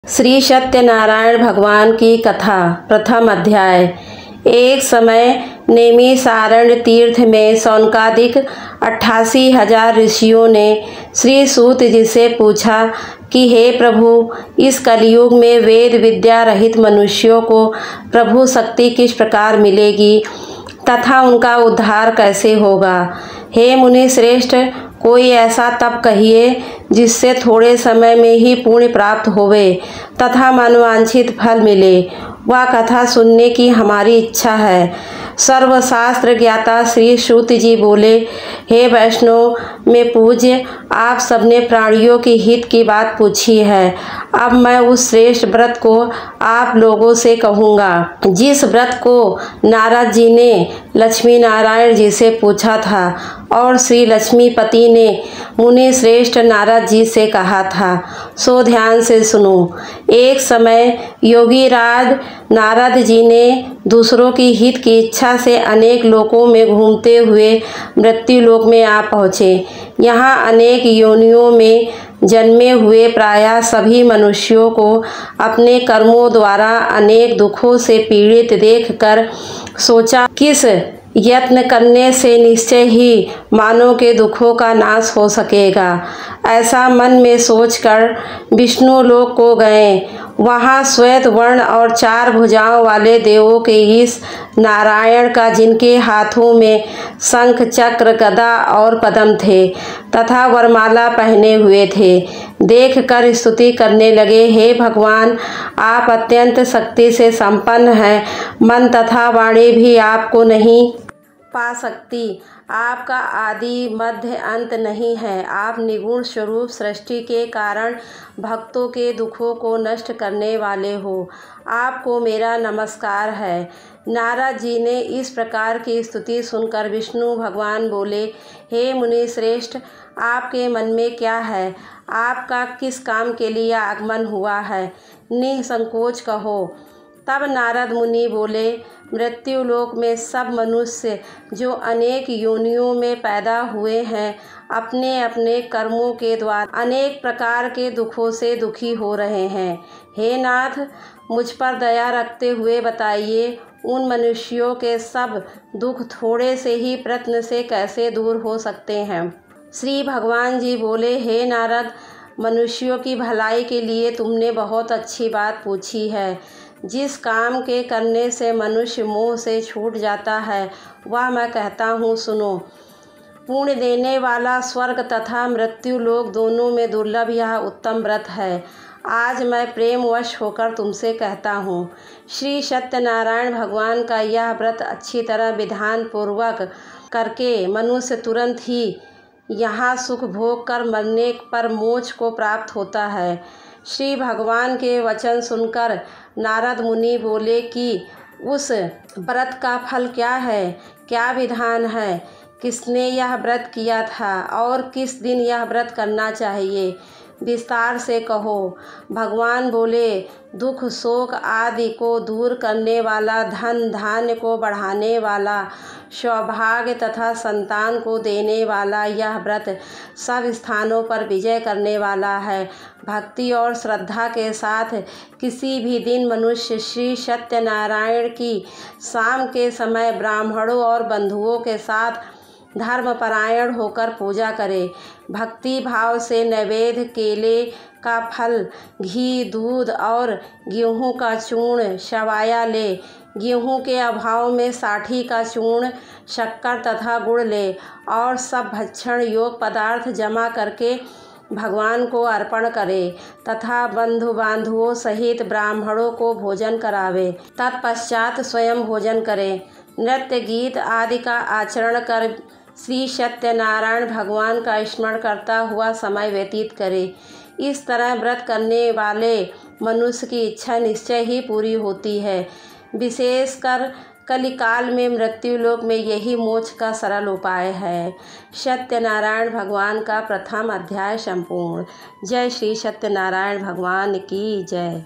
श्री सत्यनारायण भगवान की कथा। प्रथम अध्याय। एक समय नैमिषारण्य तीर्थ में शौनकादिक 88,000 ऋषियों ने श्री सूत जी से पूछा कि हे प्रभु, इस कलयुग में वेद विद्या रहित मनुष्यों को प्रभु शक्ति किस प्रकार मिलेगी तथा उनका उद्धार कैसे होगा। हे मुनि श्रेष्ठ, कोई ऐसा तप कहिए जिससे थोड़े समय में ही पुण्य प्राप्त होवे तथा मनवांछित फल मिले। वह कथा सुनने की हमारी इच्छा है। सर्वशास्त्र ज्ञाता श्री सूत जी बोले, हे वैष्णव में पूज्य, आप सबने प्राणियों के हित की बात पूछी है। अब मैं उस श्रेष्ठ व्रत को आप लोगों से कहूँगा जिस व्रत को नारद जी ने लक्ष्मी नारायण जी से पूछा था और श्री लक्ष्मीपति ने मुनि श्रेष्ठ नारद जी से कहा था, सो ध्यान से सुनो। एक समय योगीराज नारद जी ने दूसरों की हित की इच्छा से अनेक लोकों में घूमते हुए मृत्यु लोक में आ पहुँचे। यहाँ अनेक योनियों में जन्मे हुए प्रायः सभी मनुष्यों को अपने कर्मों द्वारा अनेक दुखों से पीड़ित देखकर सोचा, किस यत्न करने से निश्चय ही मानव के दुखों का नाश हो सकेगा। ऐसा मन में सोचकर विष्णु लोक को गए। वहाँ श्वेत वर्ण और 4 भुजाओं वाले देवों के इस नारायण का, जिनके हाथों में शंख चक्र गदा और पद्म थे तथा वरमाला पहने हुए थे, देख कर स्तुति करने लगे, हे भगवान, आप अत्यंत शक्ति से संपन्न हैं। मन तथा वाणी भी आपको नहीं पा सकती। आपका आदि मध्य अंत नहीं है। आप निगुण स्वरूप सृष्टि के कारण भक्तों के दुखों को नष्ट करने वाले हो। आपको मेरा नमस्कार है। नारद जी ने इस प्रकार की स्तुति सुनकर विष्णु भगवान बोले, हे मुनि श्रेष्ठ, आपके मन में क्या है? आपका किस काम के लिए आगमन हुआ है? निसंकोच कहो। तब नारद मुनि बोले, मृत्यु लोक में सब मनुष्य जो अनेक योनियों में पैदा हुए हैं, अपने अपने कर्मों के द्वारा अनेक प्रकार के दुखों से दुखी हो रहे हैं। हे नाथ, मुझ पर दया रखते हुए बताइए, उन मनुष्यों के सब दुख थोड़े से ही प्रयत्न से कैसे दूर हो सकते हैं। श्री भगवान जी बोले, हे नारद, मनुष्यों की भलाई के लिए तुमने बहुत अच्छी बात पूछी है। जिस काम के करने से मनुष्य मोह से छूट जाता है वह मैं कहता हूँ, सुनो। पुण्य देने वाला स्वर्ग तथा मृत्यु लोक दोनों में दुर्लभ यह उत्तम व्रत है। आज मैं प्रेमवश होकर तुमसे कहता हूँ, श्री सत्यनारायण भगवान का यह व्रत अच्छी तरह विधान पूर्वक करके मनुष्य तुरंत ही यहाँ सुख भोग कर मरने पर मोक्ष को प्राप्त होता है। श्री भगवान के वचन सुनकर नारद मुनि बोले कि उस व्रत का फल क्या है, क्या विधान है, किसने यह व्रत किया था और किस दिन यह व्रत करना चाहिए, विस्तार से कहो। भगवान बोले, दुख शोक आदि को दूर करने वाला, धन धान्य को बढ़ाने वाला, सौभाग्य तथा संतान को देने वाला यह व्रत सब स्थानों पर विजय करने वाला है। भक्ति और श्रद्धा के साथ किसी भी दिन मनुष्य श्री सत्यनारायण की शाम के समय ब्राह्मणों और बंधुओं के साथ धर्मपरायण होकर पूजा करे। भक्ति भाव से नैवेद्य, केले का फल, घी, दूध और गेहूं का चूर्ण शवाया ले। गेहूं के अभाव में साठी का चूर्ण, शक्कर तथा गुड़ ले और सब भक्षण योग पदार्थ जमा करके भगवान को अर्पण करे तथा बंधु बांधुओं सहित ब्राह्मणों को भोजन करावे। तत्पश्चात स्वयं भोजन करे। नृत्य गीत आदि का आचरण कर श्री सत्यनारायण भगवान का स्मरण करता हुआ समय व्यतीत करे। इस तरह व्रत करने वाले मनुष्य की इच्छा निश्चय ही पूरी होती है। विशेषकर कलिकाल में मृत्यु लोक में यही मोक्ष का सरल उपाय है। सत्यनारायण भगवान का प्रथम अध्याय संपूर्ण। जय श्री सत्यनारायण भगवान की जय।